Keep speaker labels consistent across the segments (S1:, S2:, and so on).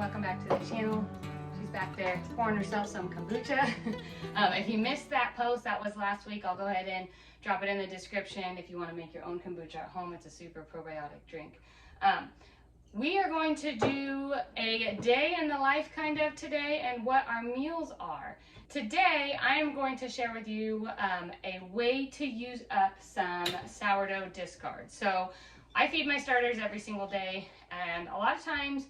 S1: welcome back to the channel. She's back there pouring herself some kombucha. If you missed that post, that was last week. I'll go ahead and drop it in the description if you want to make your own kombucha at home. It's a super probiotic drink. We are going to do a day in the life kind of today and what our meals are. Today, I am going to share with you a way to use up some sourdough discard. So I feed my starters every single day, and a lot of times,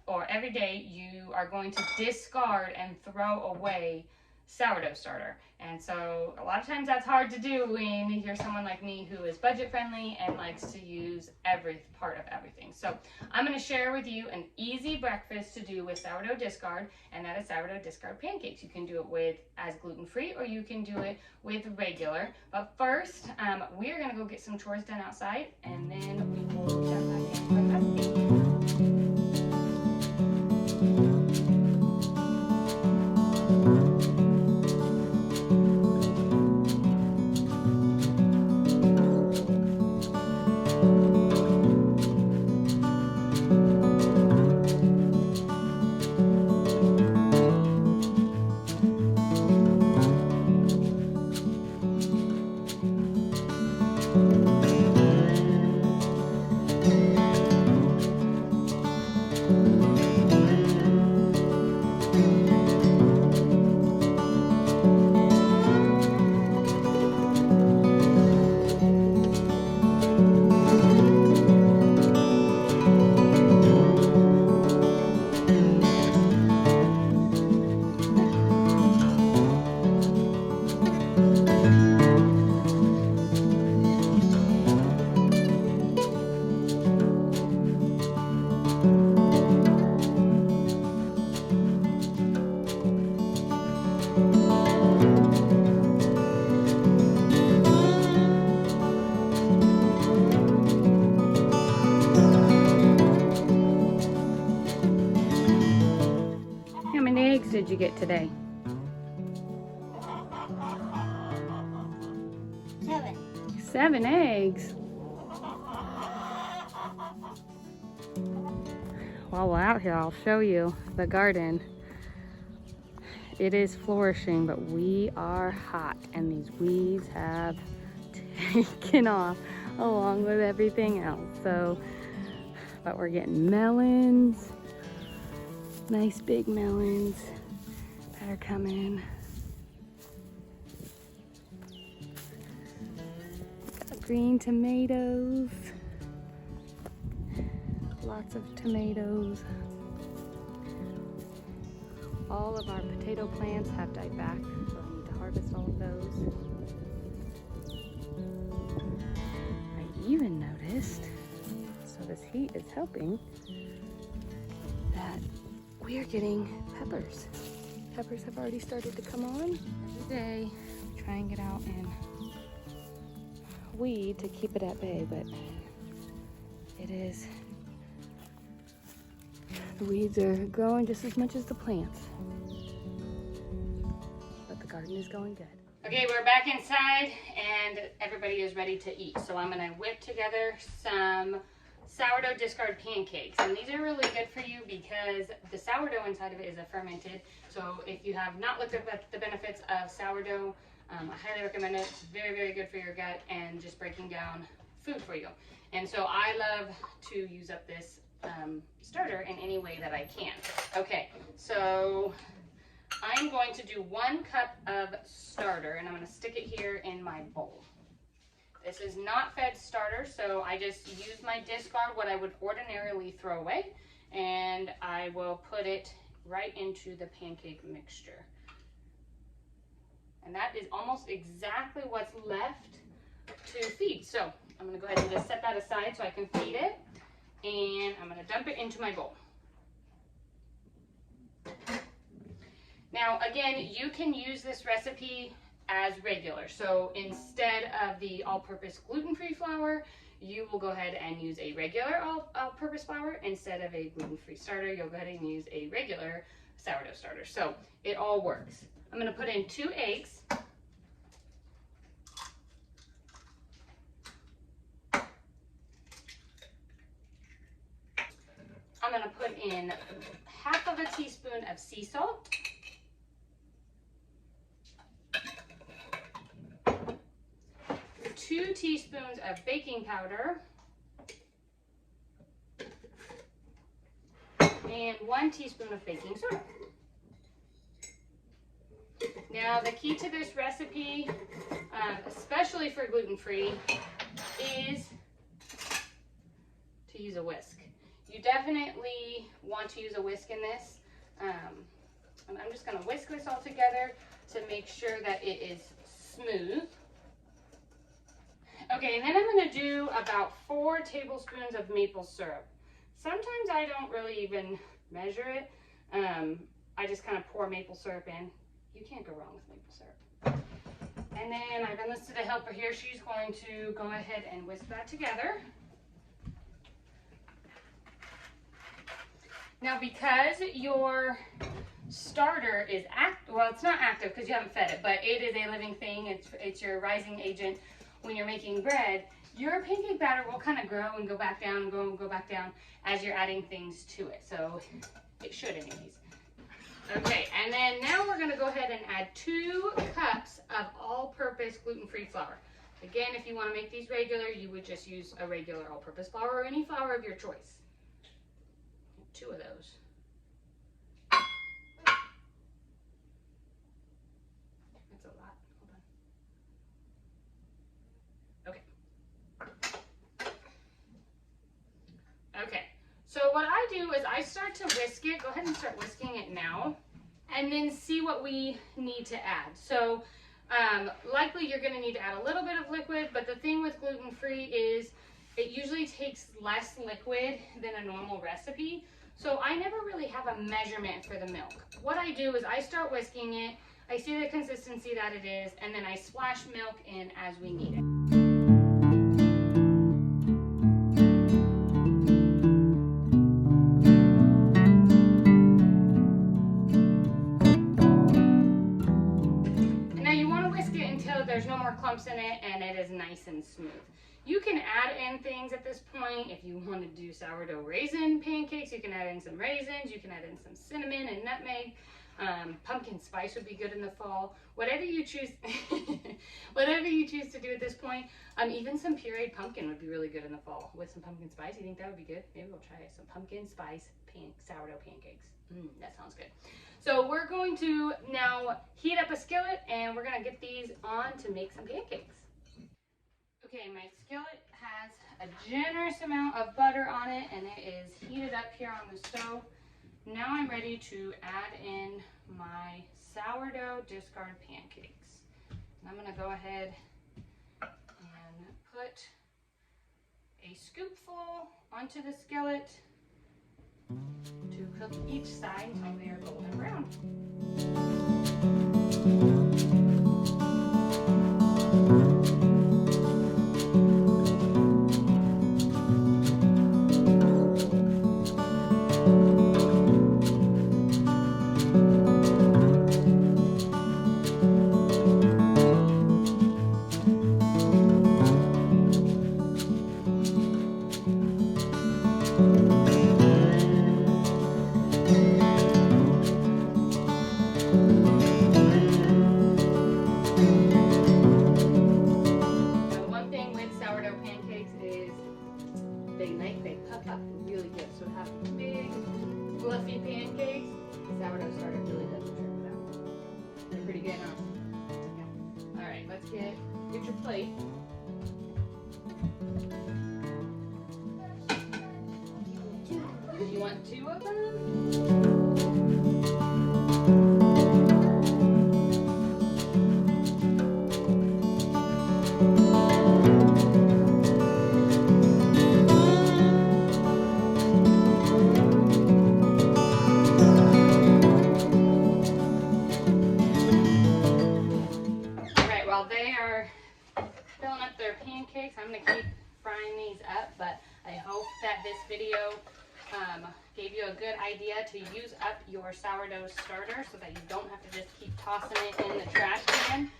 S1: or every day, you are going to discard and throw away sourdough starter. And so a lot of times that's hard to do when you're someone like me who is budget friendly and likes to use every part of everything. So I'm going to share with you an easy breakfast to do with sourdough discard, and that is sourdough discard pancakes. You can do it with as gluten-free, or you can do it with regular. But first, we are going to go get some chores done outside, and then we will jump back into the recipe. How many eggs did you get today?
S2: 7.
S1: 7 eggs. While we're out here, I'll show you the garden. It is flourishing, but we are hot, and these weeds have taken off along with everything else. So, but we're getting melons, nice big melons that are coming. Got green tomatoes, lots of tomatoes. All of our potato plants have died back, so I need to harvest all of those. I even noticed, so this heat is helping, that we are getting peppers. Peppers have already started to come on. Every day, we try and get out and weed to keep it at bay, but the weeds are growing just as much as the plants. But the garden is going good. Okay, we're back inside and everybody is ready to eat. So I'm gonna whip together some sourdough discard pancakes. And these are really good for you because the sourdough inside of it is a fermented. So if you have not looked at the benefits of sourdough, I highly recommend it. It's very, very good for your gut and just breaking down food for you. And so I love to use up this starter in any way that I can. Okay, so I'm going to do 1 cup of starter, and I'm going to stick it here in my bowl. This is not fed starter, so I just use my discard, what I would ordinarily throw away, and I will put it right into the pancake mixture. And that is almost exactly what's left to feed. So I'm going to go ahead and just set that aside so I can feed it. And I'm going to dump it into my bowl. Now, again, you can use this recipe as regular. So instead of the all-purpose gluten-free flour, you will go ahead and use a regular all-purpose flour. Instead of a gluten-free starter, you'll go ahead and use a regular sourdough starter. So it all works. I'm going to put in 2 eggs. I'm going to put in of sea salt. 2 teaspoons of baking powder. And 1 teaspoon of baking soda. Now the key to this recipe, especially for gluten-free, is to use a whisk. You definitely want to use a whisk in this. And I'm just going to whisk this all together to make sure that it is smooth. Okay, and then I'm going to do about 4 tablespoons of maple syrup. Sometimes I don't really even measure it. I just kind of pour maple syrup in. You can't go wrong with maple syrup. And then I've enlisted a helper here. She's going to go ahead and whisk that together. Now because your starter is active, well, it's not active because you haven't fed it, but it is a living thing. It's your rising agent when you're making bread. Your pancake batter will kind of grow and go back down, go back down as you're adding things to it. So it should anyways. Okay, and then now we're going to go ahead and add 2 cups of all-purpose gluten-free flour. Again, if you want to make these regular, you would just use a regular all-purpose flour or any flour of your choice. 2 of those. That's a lot. Hold on. Okay. Okay. So what I do is I start to whisk it. Go ahead and start whisking it now. And then see what we need to add. So likely you're going to need to add a little bit of liquid. But the thing with gluten-free is it usually takes less liquid than a normal recipe. So I never really have a measurement for the milk. What I do is I start whisking it. I see the consistency that it is. And then I splash milk in as we need it. There's no more clumps in it and it is nice and smooth. You can add in things at this point. If you want to do sourdough raisin pancakes, you can add in some raisins, you can add in some cinnamon and nutmeg. Pumpkin spice would be good in the fall. Whatever you choose, whatever you choose to do at this point. Even some pureed pumpkin would be really good in the fall with some pumpkin spice. You think that would be good? Maybe we'll try some pumpkin spice sourdough pancakes. That sounds good. So we're going to now heat up a skillet and we're going to get these on to make some pancakes. Okay, my skillet has a generous amount of butter on it and it is heated up here on the stove. Now I'm ready to add in my sourdough discard pancakes. And I'm going to go ahead and put a scoopful onto the skillet to cook each side until they are golden brown. Fluffy pancakes, sourdough starter really does the trick with that. They're pretty good, huh? Yeah. All right, let's get your plate. You want 2 of them? I'm going to keep frying these up, but I hope that this video gave you a good idea to use up your sourdough starter so that you don't have to just keep tossing it in the trash can.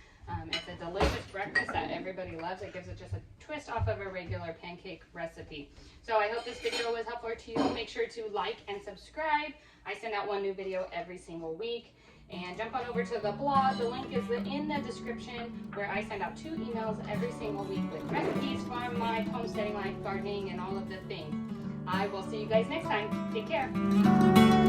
S1: It's a delicious breakfast that everybody loves. It gives it just a twist off of a regular pancake recipe. So I hope this video was helpful to you. Make sure to like and subscribe. I send out one new video every single week. And jump on over to the blog. The link is in the description, where I send out 2 emails every single week with recipes from my homesteading life, gardening, and all of the things. I will see you guys next time. Take care.